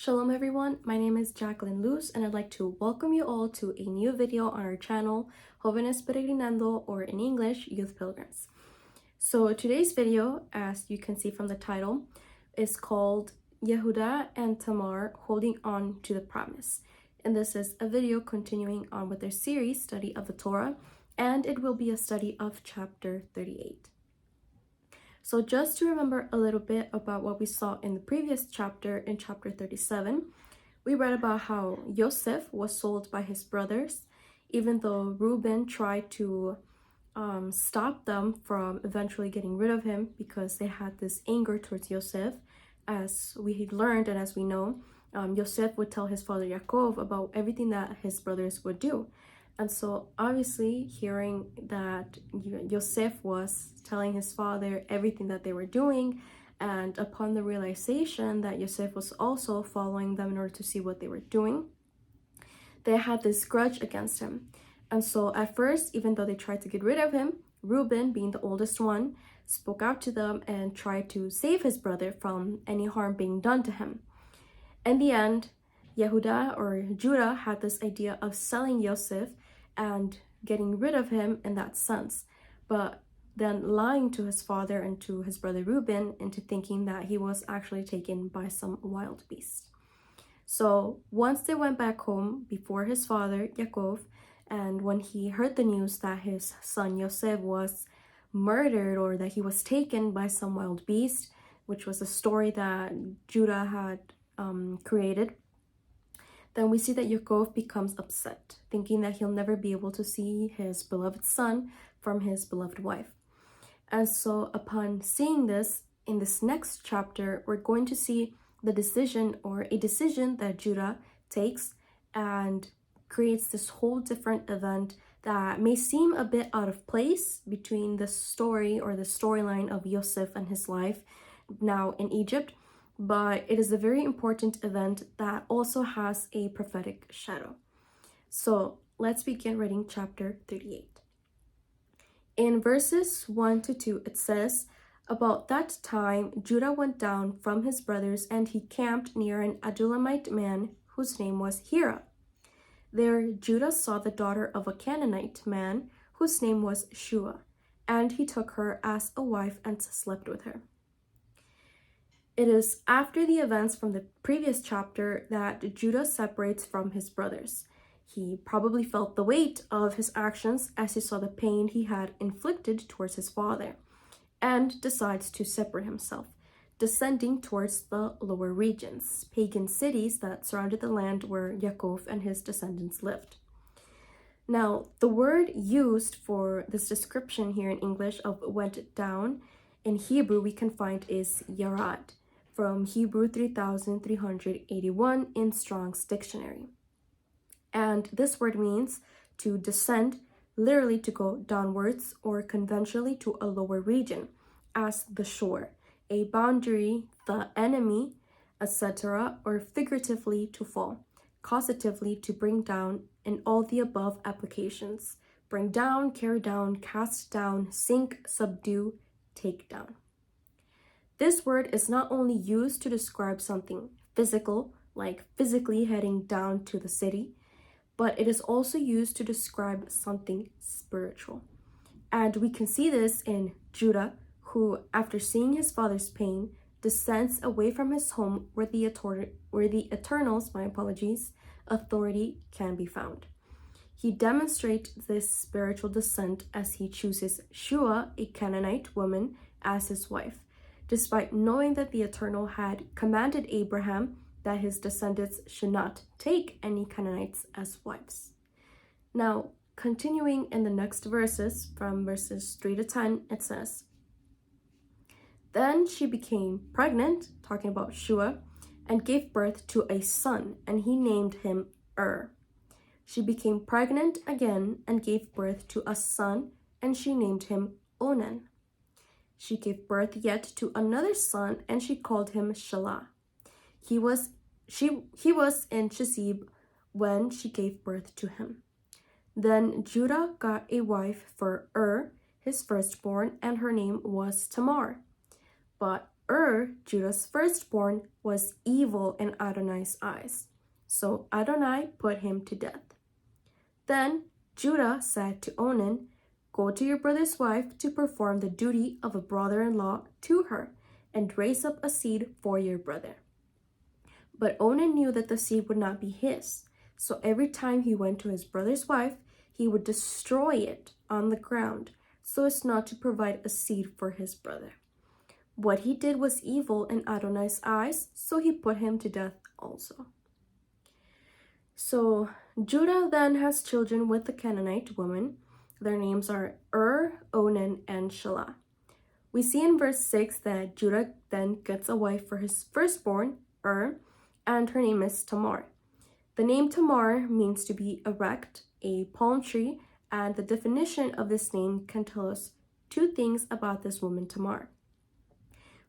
Shalom everyone, my name is Jacqueline Luz and I'd like to welcome you all to a new video on our channel, Jóvenes Peregrinando, or in English, Youth Pilgrims. So today's video, as you can see from the title, is called Yehuda and Tamar Holding On to the Promise. And this is a video continuing on with their series, Study of the Torah, and it will be a study of chapter 38. So just to remember a little bit about what we saw in the previous chapter, in chapter 37, we read about how Yosef was sold by his brothers, even though Reuben tried to stop them from eventually getting rid of him because they had this anger towards Yosef. As we had learned and as we know, Yosef would tell his father Yaakov about everything that his brothers would do. And so obviously hearing that Yosef was telling his father everything that they were doing, and upon the realization that Yosef was also following them in order to see what they were doing, they had this grudge against him. And so at first, even though they tried to get rid of him, Reuben, being the oldest one, spoke out to them and tried to save his brother from any harm being done to him. In the end, Yehuda or Judah had this idea of selling Yosef and getting rid of him in that sense, but then lying to his father and to his brother Reuben into thinking that he was actually taken by some wild beast. So once they went back home before his father Yaakov, and when he heard the news that his son Yosef was murdered or that he was taken by some wild beast, which was a story that Judah had created, then we see that Yaakov becomes upset, thinking that he'll never be able to see his beloved son from his beloved wife. And so upon seeing this, in this next chapter, we're going to see the decision or a decision that Judah takes and creates this whole different event that may seem a bit out of place between the story or the storyline of Yosef and his life now in Egypt, but it is a very important event that also has a prophetic shadow. So let's begin reading chapter 38. In verses 1 to 2, it says, "About that time, Judah went down from his brothers, and he camped near an Adulamite man whose name was Hira. There Judah saw the daughter of a Canaanite man whose name was Shua, and he took her as a wife and slept with her." It is after the events from the previous chapter that Judah separates from his brothers. He probably felt the weight of his actions as he saw the pain he had inflicted towards his father, and decides to separate himself, descending towards the lower regions, pagan cities that surrounded the land where Yaakov and his descendants lived. Now, the word used for this description here in English of went down, in Hebrew we can find is yarad, from Hebrew 3381 in Strong's Dictionary. And this word means to descend, literally to go downwards, or conventionally to a lower region, as the shore, a boundary, the enemy, etc., or figuratively to fall, causatively to bring down, in all the above applications: bring down, carry down, cast down, sink, subdue, take down. This word is not only used to describe something physical, like physically heading down to the city, but it is also used to describe something spiritual. And we can see this in Judah, who, after seeing his father's pain, descends away from his home where the Eternal's, authority can be found. He demonstrates this spiritual descent as he chooses Shua, a Canaanite woman, as his wife, despite knowing that the Eternal had commanded Abraham that his descendants should not take any Canaanites as wives. Now, continuing in the next verses, from verses 3 to 10, it says, "Then she became pregnant," talking about Shua, "and gave birth to a son, and he named him She became pregnant again and gave birth to a son, and she named him Onan. She gave birth yet to another son, and she called him Shelah. He was in Chizib when she gave birth to him. Then Judah got a wife for his firstborn, and her name was Tamar. But Judah's firstborn, was evil in Adonai's eyes. So Adonai put him to death. Then Judah said to Onan, "Go to your brother's wife to perform the duty of a brother-in-law to her, and raise up a seed for your brother." But Onan knew that the seed would not be his, so every time he went to his brother's wife, he would destroy it on the ground, so as not to provide a seed for his brother. What he did was evil in Adonai's eyes, so he put him to death also. So Judah then has children with the Canaanite woman. Their names are Onan, and Shelah. We see in verse 6 that Judah then gets a wife for his firstborn, and her name is Tamar. The name Tamar means to be erect, a palm tree, and the definition of this name can tell us two things about this woman Tamar.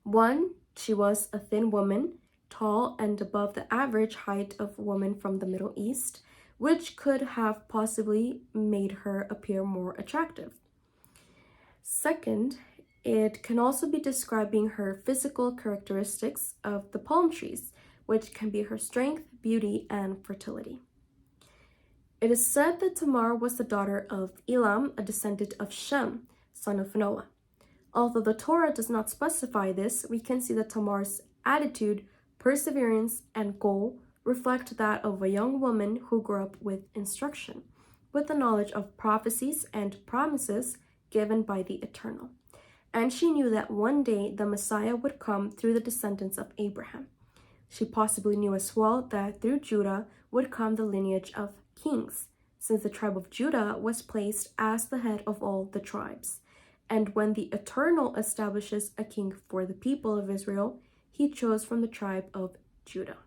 One, she was a thin woman, tall and above the average height of women from the Middle East, which could have possibly made her appear more attractive. Second, it can also be describing her physical characteristics of the palm trees, which can be her strength, beauty, and fertility. It is said that Tamar was the daughter of Elam, a descendant of Shem, son of Noah. Although the Torah does not specify this, we can see that Tamar's attitude, perseverance, and goal reflect that of a young woman who grew up with instruction, with the knowledge of prophecies and promises given by the Eternal. And she knew that one day the Messiah would come through the descendants of Abraham. She possibly knew as well that through Judah would come the lineage of kings, since the tribe of Judah was placed as the head of all the tribes. And when the Eternal establishes a king for the people of Israel, he chose from the tribe of Judah.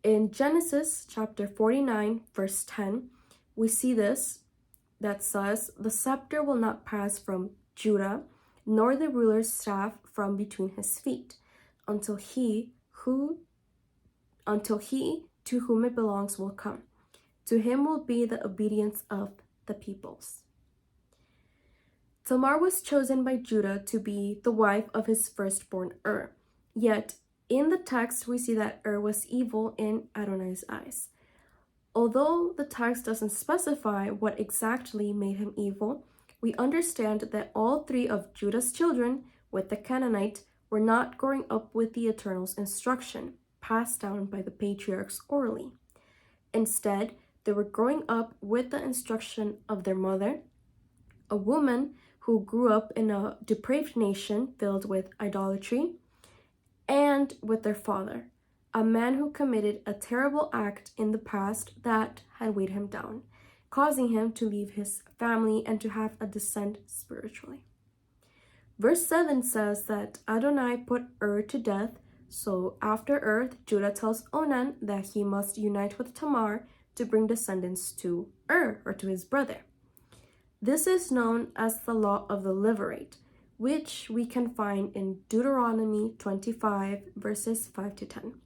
In Genesis chapter 49, verse 10, we see this that says, "The scepter will not pass from Judah, nor the ruler's staff from between his feet, until he to whom it belongs will come. To him will be the obedience of the peoples." Tamar was chosen by Judah to be the wife of his firstborn Yet, in the text, we see that was evil in Adonai's eyes. Although the text doesn't specify what exactly made him evil, we understand that all three of Judah's children with the Canaanite were not growing up with the Eternal's instruction, passed down by the patriarchs orally. Instead, they were growing up with the instruction of their mother, a woman who grew up in a depraved nation filled with idolatry, and with their father, a man who committed a terrible act in the past that had weighed him down, causing him to leave his family and to have a descent spiritually. Verse 7 says that Adonai put to death, so after Judah tells Onan that he must unite with Tamar to bring descendants to or to his brother. This is known as the law of the levirate, which we can find in Deuteronomy 25, verses 5 to 10.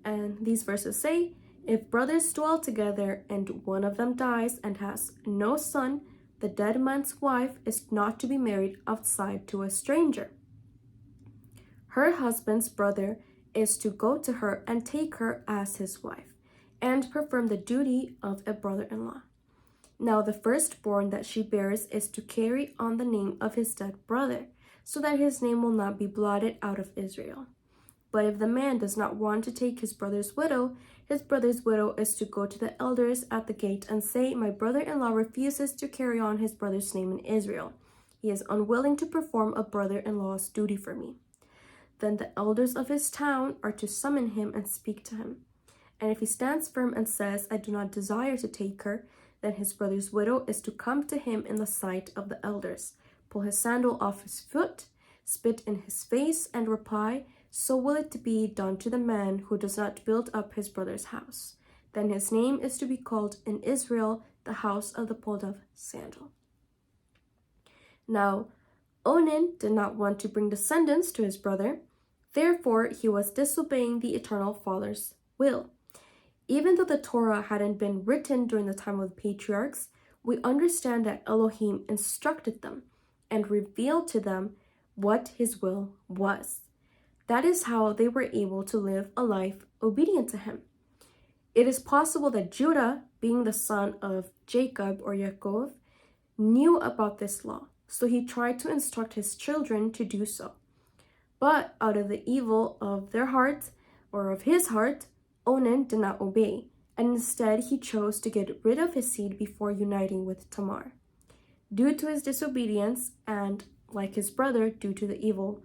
And these verses say, "If brothers dwell together and one of them dies and has no son, the dead man's wife is not to be married outside to a stranger. Her husband's brother is to go to her and take her as his wife, and perform the duty of a brother-in-law. Now the firstborn that she bears is to carry on the name of his dead brother, so that his name will not be blotted out of Israel. But if the man does not want to take his brother's widow is to go to the elders at the gate and say, 'My brother-in-law refuses to carry on his brother's name in Israel. He is unwilling to perform a brother-in-law's duty for me.' Then the elders of his town are to summon him and speak to him. And if he stands firm and says, 'I do not desire to take her,' then his brother's widow is to come to him in the sight of the elders, pull his sandal off his foot, spit in his face, and reply, 'So will it be done to the man who does not build up his brother's house.' Then his name is to be called in Israel the house of the pulled off sandal." Now, Onan did not want to bring descendants to his brother, therefore he was disobeying the Eternal Father's will. Even though the Torah hadn't been written during the time of the patriarchs, we understand that Elohim instructed them and revealed to them what his will was. That is how they were able to live a life obedient to him. It is possible that Judah, being the son of Jacob or Yaakov, knew about this law, so he tried to instruct his children to do so. But out of the evil of their heart, or of his heart, Onan did not obey, and instead he chose to get rid of his seed before uniting with Tamar. Due to his disobedience, and like his brother, due to the evil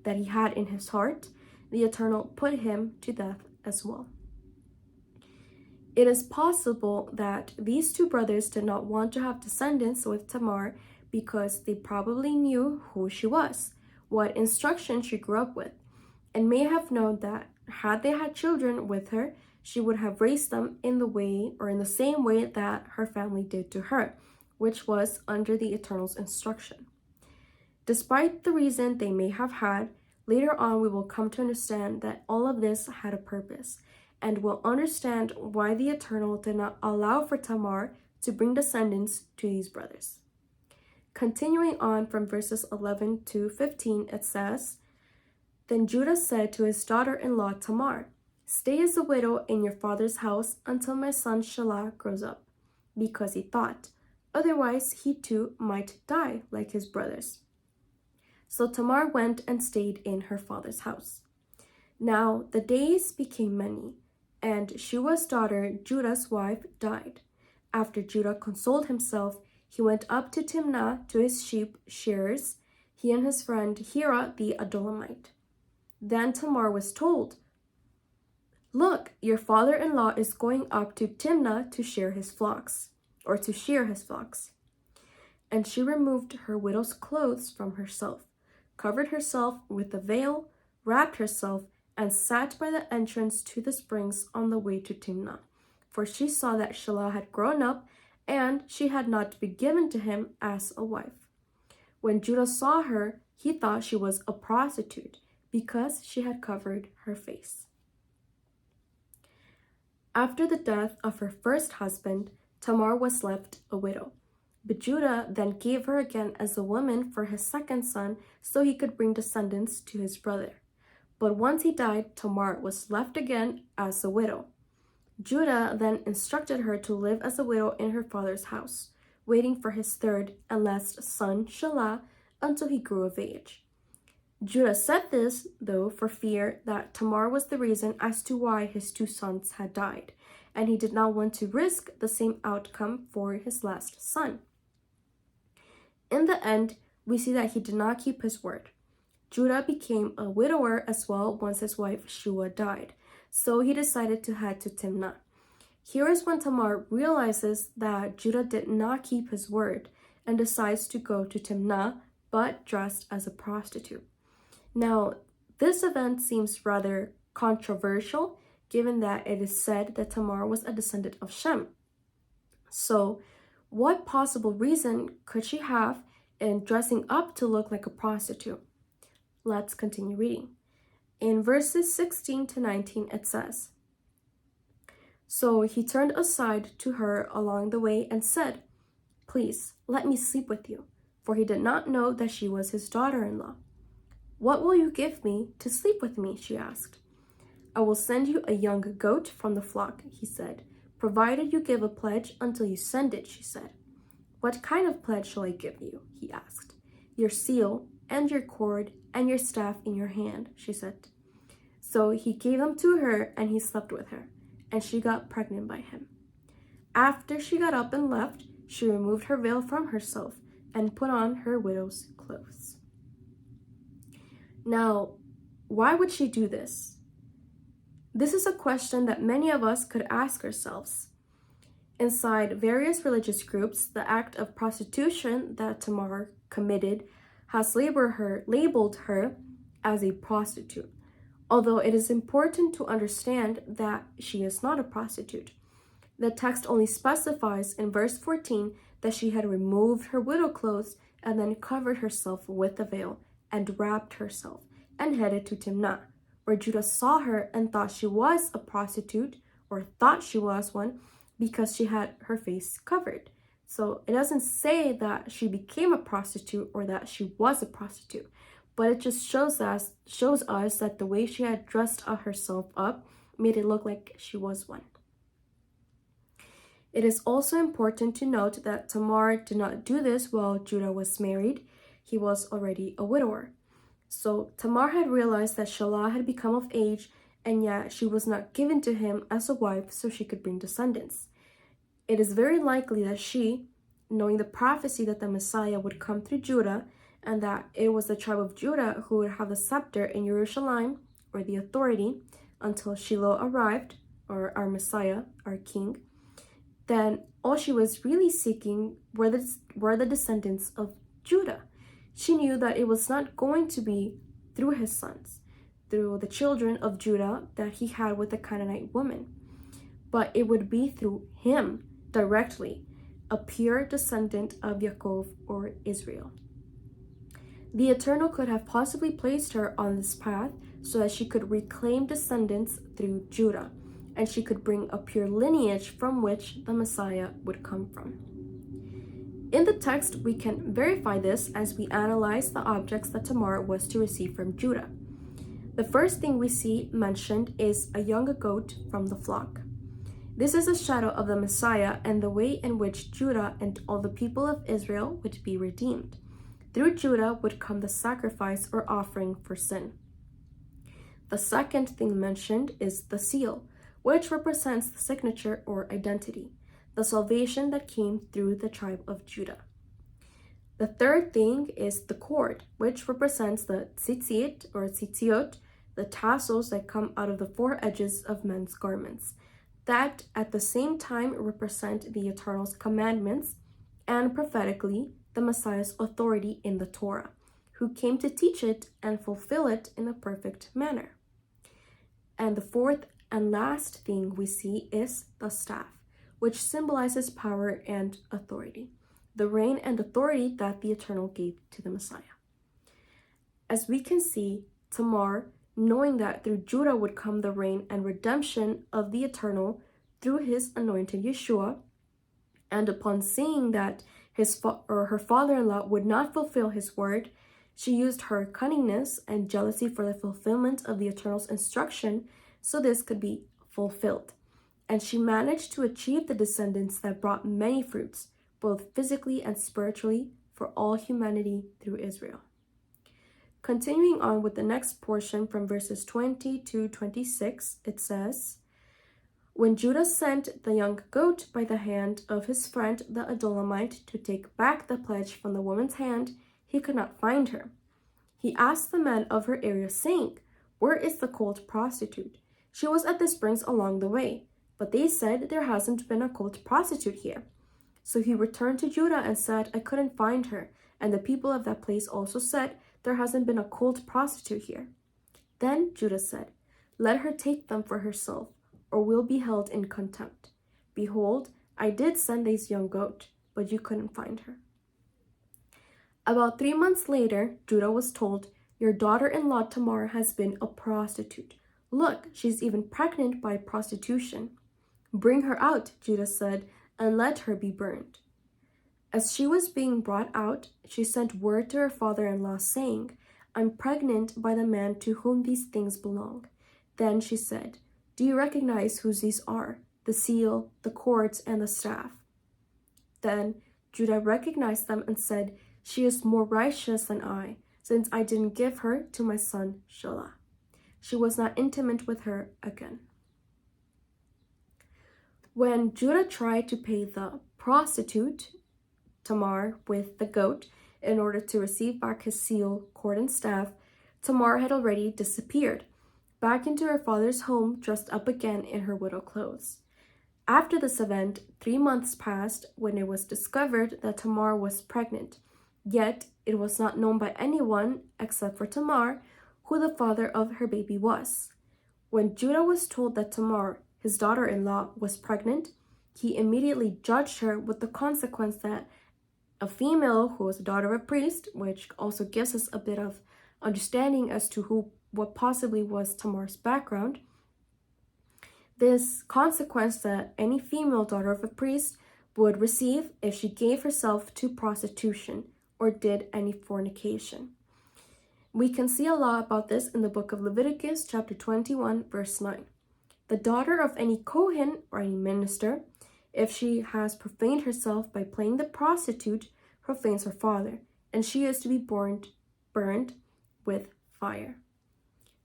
that he had in his heart, the Eternal put him to death as well. It is possible that these two brothers did not want to have descendants with Tamar because they probably knew who she was, what instruction she grew up with, and may have known that had they had children with her, she would have raised them in the way or in the same way that her family did to her, which was under the Eternal's instruction. Despite the reason they may have had, later on we will come to understand that all of this had a purpose, and will understand why the Eternal did not allow for Tamar to bring descendants to these brothers. Continuing on from verses 11 to 15, it says, Then Judah said to his daughter-in-law Tamar, Stay as a widow in your father's house until my son Shelah grows up, because he thought, otherwise he too might die like his brothers. So Tamar went and stayed in her father's house. Now the days became many, and Shua's daughter, Judah's wife, died. After Judah consoled himself, he went up to Timnah to his sheep shearers, he and his friend Hira the Adullamite. Then Tamar was told, Look, your father-in-law is going up to Timnah to shear his flocks. And she removed her widow's clothes from herself, covered herself with a veil, wrapped herself, and sat by the entrance to the springs on the way to Timnah, for she saw that Shelah had grown up, and she had not been given to him as a wife. When Judah saw her, he thought she was a prostitute, because she had covered her face. After the death of her first husband, Tamar was left a widow. But Judah then gave her again as a woman for his second son, so he could bring descendants to his brother. But once he died, Tamar was left again as a widow. Judah then instructed her to live as a widow in her father's house, waiting for his third and last son, Shelah, until he grew of age. Judah said this, though, for fear that Tamar was the reason as to why his two sons had died, and he did not want to risk the same outcome for his last son. In the end, we see that he did not keep his word. Judah became a widower as well once his wife Shua died, so he decided to head to Timnah. Here is when Tamar realizes that Judah did not keep his word and decides to go to Timnah, but dressed as a prostitute. Now, this event seems rather controversial, given that it is said that Tamar was a descendant of Shem. So, what possible reason could she have in dressing up to look like a prostitute? Let's continue reading. In verses 16 to 19, it says, So he turned aside to her along the way and said, Please, let me sleep with you, for he did not know that she was his daughter-in-law. What will you give me to sleep with me? She asked. I will send you a young goat from the flock, he said, provided you give a pledge until you send it, she said. What kind of pledge shall I give you? He asked. Your seal and your cord and your staff in your hand, she said. So he gave them to her, and he slept with her, and she got pregnant by him. After she got up and left, she removed her veil from herself and put on her widow's clothes. Now, why would she do this? This is a question that many of us could ask ourselves. Inside various religious groups, the act of prostitution that Tamar committed has labeled her as a prostitute, although it is important to understand that she is not a prostitute. The text only specifies in verse 14 that she had removed her widow clothes and then covered herself with a veil and wrapped herself and headed to Timnah, where Judah saw her and thought she was a prostitute, or thought she was one, because she had her face covered. So it doesn't say that she became a prostitute or that she was a prostitute, but it just shows us that the way she had dressed herself up made it look like she was one. It is also important to note that Tamar did not do this while Judah was married. He was already a widower. So Tamar had realized that Shelah had become of age, and yet she was not given to him as a wife so she could bring descendants. It is very likely that she, knowing the prophecy that the Messiah would come through Judah and that it was the tribe of Judah who would have the scepter in Jerusalem, or the authority, until Shiloh arrived, or our Messiah, our King, then all she was really seeking were the descendants of Judah. She knew that it was not going to be through his sons, through the children of Judah that he had with the Canaanite woman, but it would be through him directly, a pure descendant of Yaakov or Israel. The Eternal could have possibly placed her on this path so that she could reclaim descendants through Judah, and she could bring a pure lineage from which the Messiah would come from. In the text, we can verify this as we analyze the objects that Tamar was to receive from Judah. The first thing we see mentioned is a young goat from the flock. This is a shadow of the Messiah and the way in which Judah and all the people of Israel would be redeemed. Through Judah would come the sacrifice or offering for sin. The second thing mentioned is the seal, which represents the signature or identity, the salvation that came through the tribe of Judah. The third thing is the cord, which represents the tzitzit or tzitziot, the tassels that come out of the four edges of men's garments, that at the same time represent the Eternal's commandments and prophetically the Messiah's authority in the Torah, who came to teach it and fulfill it in a perfect manner. And the fourth and last thing we see is the staff, which symbolizes power and authority, the reign and authority that the Eternal gave to the Messiah. As we can see, Tamar, knowing that through Judah would come the reign and redemption of the Eternal through his anointed Yeshua, and upon seeing that her father-in-law would not fulfill his word, she used her cunningness and jealousy for the fulfillment of the Eternal's instruction so this could be fulfilled. And she managed to achieve the descendants that brought many fruits, both physically and spiritually, for all humanity through Israel. Continuing on with the next portion from verses 20 to 26, it says, "When Judah sent the young goat by the hand of his friend the Adulamite to take back the pledge from the woman's hand, he could not find her. He asked the men of her area, saying, 'Where is the cult prostitute? She was at the springs along the way.' But they said, 'There hasn't been a cult prostitute here.' So he returned to Judah and said, 'I couldn't find her.' And the people of that place also said, 'There hasn't been a cult prostitute here.' Then Judah said, 'Let her take them for herself, or we'll be held in contempt. Behold, I did send this young goat, but you couldn't find her.' About 3 months later, Judah was told, 'Your daughter-in-law Tamar has been a prostitute. Look, she's even pregnant by prostitution.' 'Bring her out,' Judah said, 'and let her be burned.' As she was being brought out, she sent word to her father-in-law, saying, 'I'm pregnant by the man to whom these things belong.' Then she said, 'Do you recognize whose these are, the seal, the cords, and the staff?' Then Judah recognized them and said, 'She is more righteous than I, since I didn't give her to my son Shelah.' She was not intimate with her again. When Judah tried to pay the prostitute, Tamar, with the goat in order to receive back his seal, cord, and staff, Tamar had already disappeared, back into her father's home, dressed up again in her widow clothes. After this event, 3 months passed when it was discovered that Tamar was pregnant, yet it was not known by anyone except for Tamar who the father of her baby was. When Judah was told that Tamar, his daughter-in-law, was pregnant, he immediately judged her with the consequence that a female who was a daughter of a priest, which also gives us a bit of understanding as to what possibly was Tamar's background. This consequence that any female daughter of a priest would receive if she gave herself to prostitution or did any fornication. We can see a lot about this in the book of Leviticus, chapter 21, verse 9. The daughter of any Kohen or any minister, if she has profaned herself by playing the prostitute, profanes her father, and she is to be burned with fire.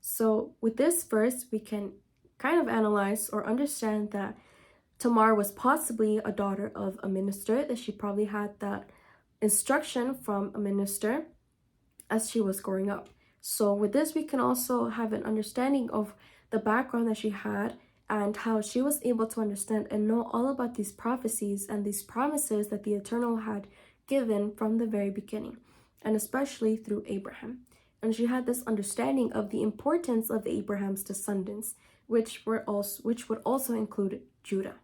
So with this verse, we can kind of analyze or understand that Tamar was possibly a daughter of a minister, that she probably had that instruction from a minister as she was growing up. So with this, we can also have an understanding of the background that she had and how she was able to understand and know all about these prophecies and these promises that the Eternal had given from the very beginning, and especially through Abraham. And she had this understanding of the importance of Abraham's descendants, which would also include Judah.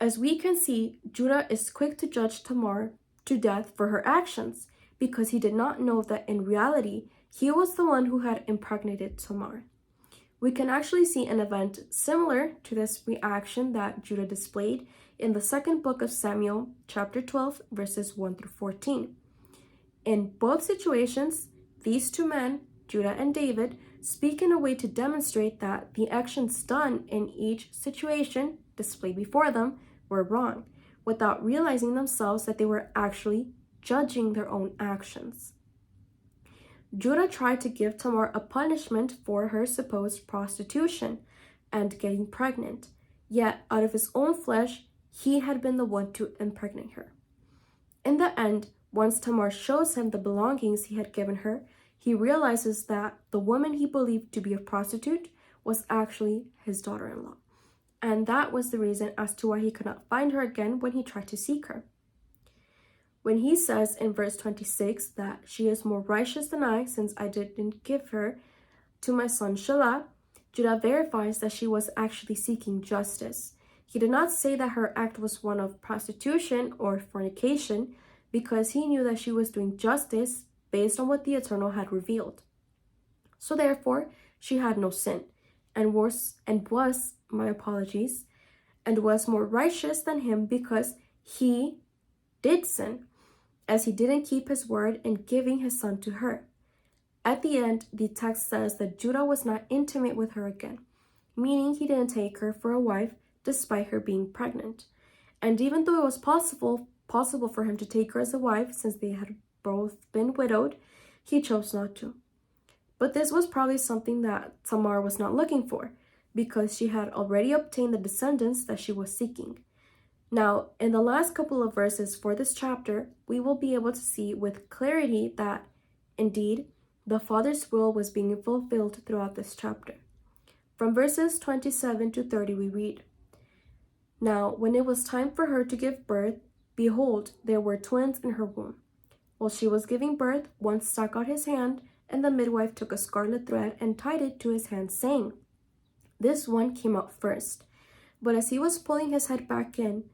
As we can see, Judah is quick to judge Tamar to death for her actions, because he did not know that in reality, he was the one who had impregnated Tamar. We can actually see an event similar to this reaction that Judah displayed in the second book of Samuel, chapter 12, verses 1 through 14. In both situations, these two men, Judah and David, speak in a way to demonstrate that the actions done in each situation displayed before them were wrong, without realizing themselves that they were actually judging their own actions. Judah tried to give Tamar a punishment for her supposed prostitution and getting pregnant, yet out of his own flesh, he had been the one to impregnate her. In the end, once Tamar shows him the belongings he had given her, he realizes that the woman he believed to be a prostitute was actually his daughter-in-law. And that was the reason as to why he could not find her again when he tried to seek her. When he says in verse 26 that she is more righteous than I, since I didn't give her to my son Shelah, Judah verifies that she was actually seeking justice. He did not say that her act was one of prostitution or fornication, because he knew that she was doing justice based on what the Eternal had revealed. So therefore, she had no sin, and was more righteous than him, because he did sin, as he didn't keep his word in giving his son to her. At the end, the text says that Judah was not intimate with her again, meaning he didn't take her for a wife despite her being pregnant. And even though it was possible for him to take her as a wife, since they had both been widowed, he chose not to. But this was probably something that Tamar was not looking for, because she had already obtained the descendants that she was seeking. Now, in the last couple of verses for this chapter, we will be able to see with clarity that, indeed, the Father's will was being fulfilled throughout this chapter. From verses 27 to 30, we read, "Now, when it was time for her to give birth, behold, there were twins in her womb. While she was giving birth, one stuck out his hand, and the midwife took a scarlet thread and tied it to his hand, saying, 'This one came out first.' But as he was pulling his hand back in,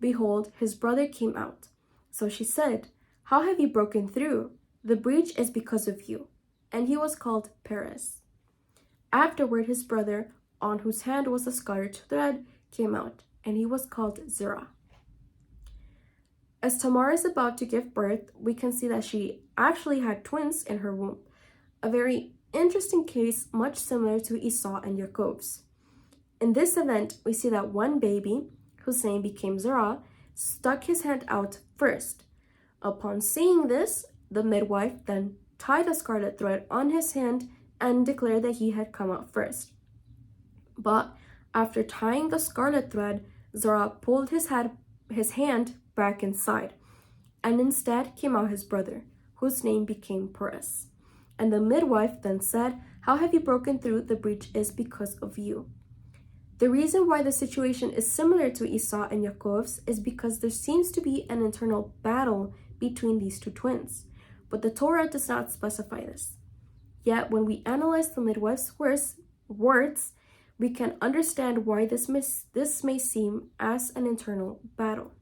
behold, his brother came out. So she said, 'How have you broken through? The breach is because of you.' And he was called Perez. Afterward, his brother, on whose hand was the scarlet thread, came out, and he was called Zerah." As Tamar is about to give birth, we can see that she actually had twins in her womb. A very interesting case, much similar to Esau and Jacob's. In this event, we see that one baby, whose name became Zerah, stuck his hand out first. Upon seeing this, the midwife then tied a scarlet thread on his hand and declared that he had come out first. But after tying the scarlet thread, Zerah pulled his hand back inside, and instead came out his brother, whose name became Perez. And the midwife then said, "How have you broken through? The breach is because of you." The reason why the situation is similar to Esau and Jacob's is because there seems to be an internal battle between these two twins, but the Torah does not specify this. Yet when we analyze the midwife's words, we can understand why this may seem as an internal battle.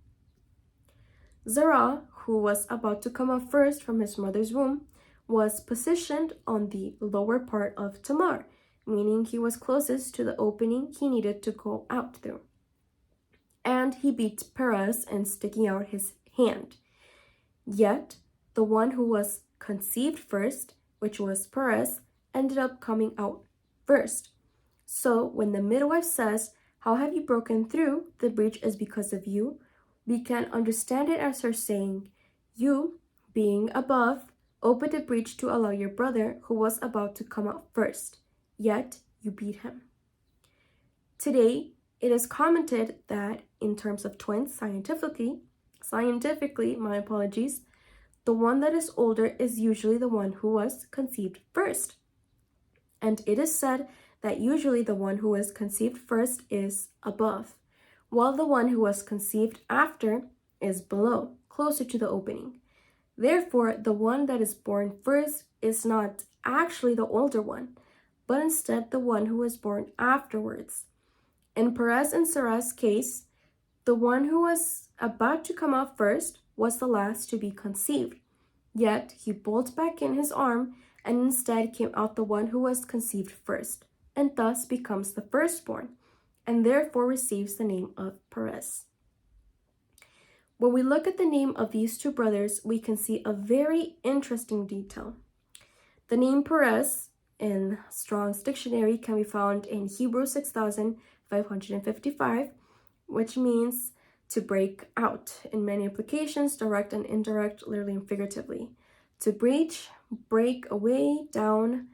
Zerah, who was about to come out first from his mother's womb, was positioned on the lower part of Tamar, meaning he was closest to the opening he needed to go out through. and he beat Perez in sticking out his hand. Yet, the one who was conceived first, which was Perez, ended up coming out first. So, when the midwife says, "How have you broken through? The breach is because of you," we can understand it as her saying, "You, being above, opened the breach to allow your brother, who was about to come out first, yet you beat him." Today, it is commented that in terms of twins, scientifically, my apologies, the one that is older is usually the one who was conceived first. And it is said that usually the one who was conceived first is above, while the one who was conceived after is below, closer to the opening. Therefore, the one that is born first is not actually the older one, but instead the one who was born afterwards. In Perez and Sarah's case, the one who was about to come out first was the last to be conceived. Yet he bolted back in his arm, and instead came out the one who was conceived first, and thus becomes the firstborn, and therefore receives the name of Perez. When we look at the name of these two brothers, we can see a very interesting detail. The name Perez in Strong's dictionary can be found in Hebrew 6555, which means to break out in many applications, direct and indirect, literally and figuratively. To breach, break away, down,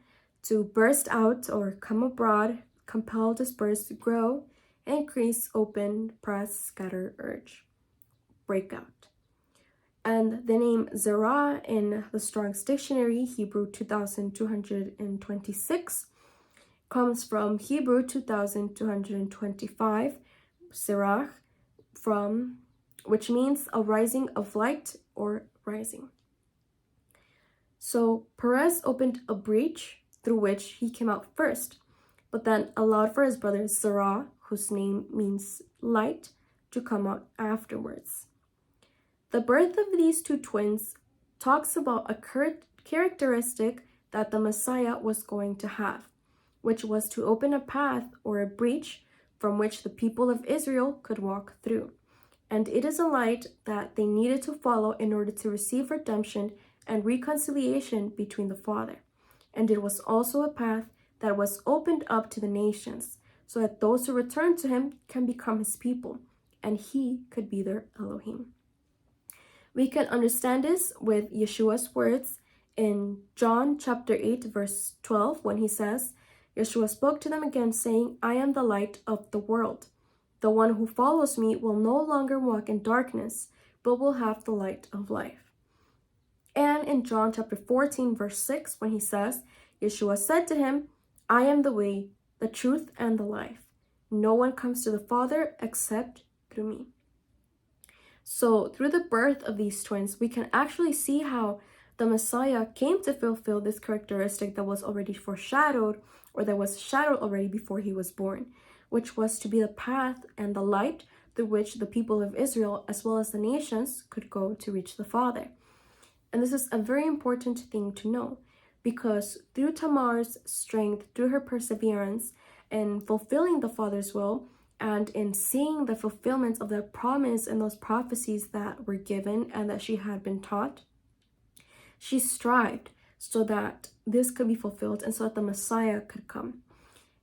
to burst out or come abroad, compel, disperse, grow, increase, open, press, scatter, urge, break out. And the name Zerah in the Strong's Dictionary, Hebrew 2226, comes from Hebrew 2225, Zerah, from which means a rising of light or rising. So Perez opened a breach through which he came out first, but then allowed for his brother Zerah, whose name means light, to come out afterwards. The birth of these two twins talks about a characteristic that the Messiah was going to have, which was to open a path or a breach from which the people of Israel could walk through. And it is a light that they needed to follow in order to receive redemption and reconciliation between the Father. And it was also a path that was opened up to the nations, so that those who return to him can become his people, and he could be their Elohim. We can understand this with Yeshua's words in John chapter 8, verse 12, when he says, Yeshua spoke to them again, saying, "I am the light of the world. The one who follows me will no longer walk in darkness, but will have the light of life." And in John chapter 14, verse 6, when he says, Yeshua said to him, "I am the way, the truth, and the life. No one comes to the Father except through me." So through the birth of these twins, we can actually see how the Messiah came to fulfill this characteristic that was already foreshadowed, or that was shadowed already before he was born, which was to be the path and the light through which the people of Israel, as well as the nations, could go to reach the Father. And this is a very important thing to know, because through Tamar's strength, through her perseverance in fulfilling the Father's will, and in seeing the fulfillment of the promise and those prophecies that were given and that she had been taught, she strived so that this could be fulfilled and so that the Messiah could come.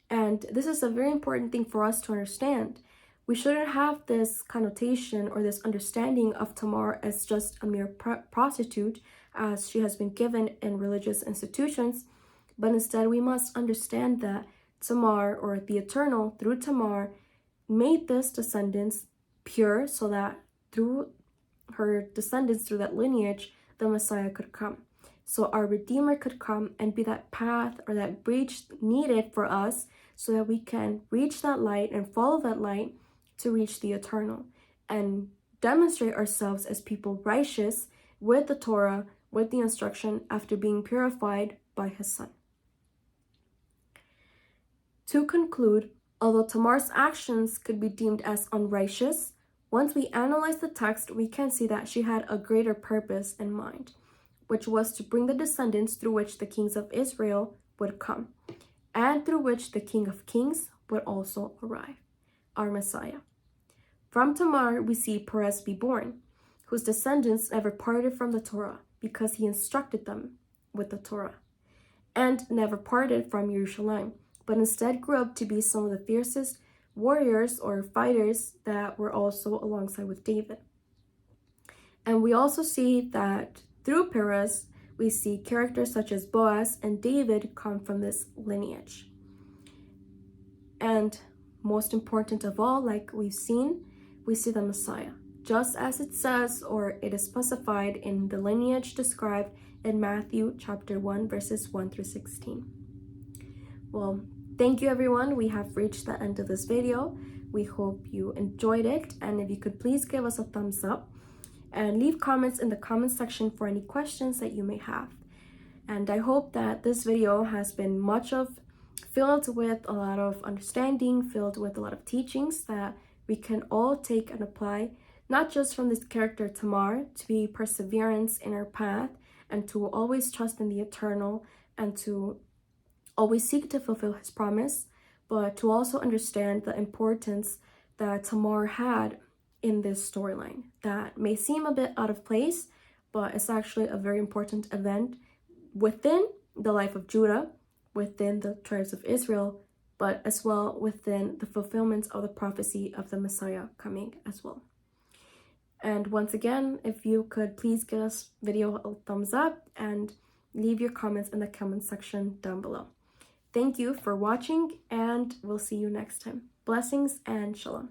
And this is a very important thing for us to understand. We shouldn't have this connotation or this understanding of Tamar as just a mere prostitute, as she has been given in religious institutions, but instead we must understand that Tamar, or the Eternal, through Tamar, made this descendants pure, so that through her descendants, through that lineage, the Messiah could come. So our Redeemer could come and be that path or that breach needed for us, so that we can reach that light and follow that light to reach the Eternal and demonstrate ourselves as people righteous with the Torah, with the instruction, after being purified by his Son. To conclude, although Tamar's actions could be deemed as unrighteous, once we analyze the text, we can see that she had a greater purpose in mind, which was to bring the descendants through which the kings of Israel would come, and through which the King of Kings would also arrive, our Messiah. From Tamar, we see Perez be born, whose descendants never parted from the Torah because he instructed them with the Torah, and never parted from Jerusalem, but instead grew up to be some of the fiercest warriors or fighters that were also alongside with David. And we also see that through Perez, we see characters such as Boaz and David come from this lineage. And most important of all, like we've seen, we see the Messiah, just as it says, or it is specified in the lineage described in Matthew chapter 1, verses 1 through 16. Well, thank you everyone. We have reached the end of this video. We hope you enjoyed it, and if you could please give us a thumbs up and leave comments in the comment section for any questions that you may have. And I hope that this video has been filled with a lot of understanding, filled with a lot of teachings that we can all take and apply, not just from this character Tamar, to be perseverance in our path and to always trust in the eternal and to always seek to fulfill his promise, but to also understand the importance that Tamar had in this storyline that may seem a bit out of place, but it's actually a very important event within the life of Judah, within the tribes of Israel, but as well within the fulfillment of the prophecy of the Messiah coming as well. And once again, if you could please give this video a thumbs up and leave your comments in the comment section down below. Thank you for watching, and we'll see you next time. Blessings and shalom.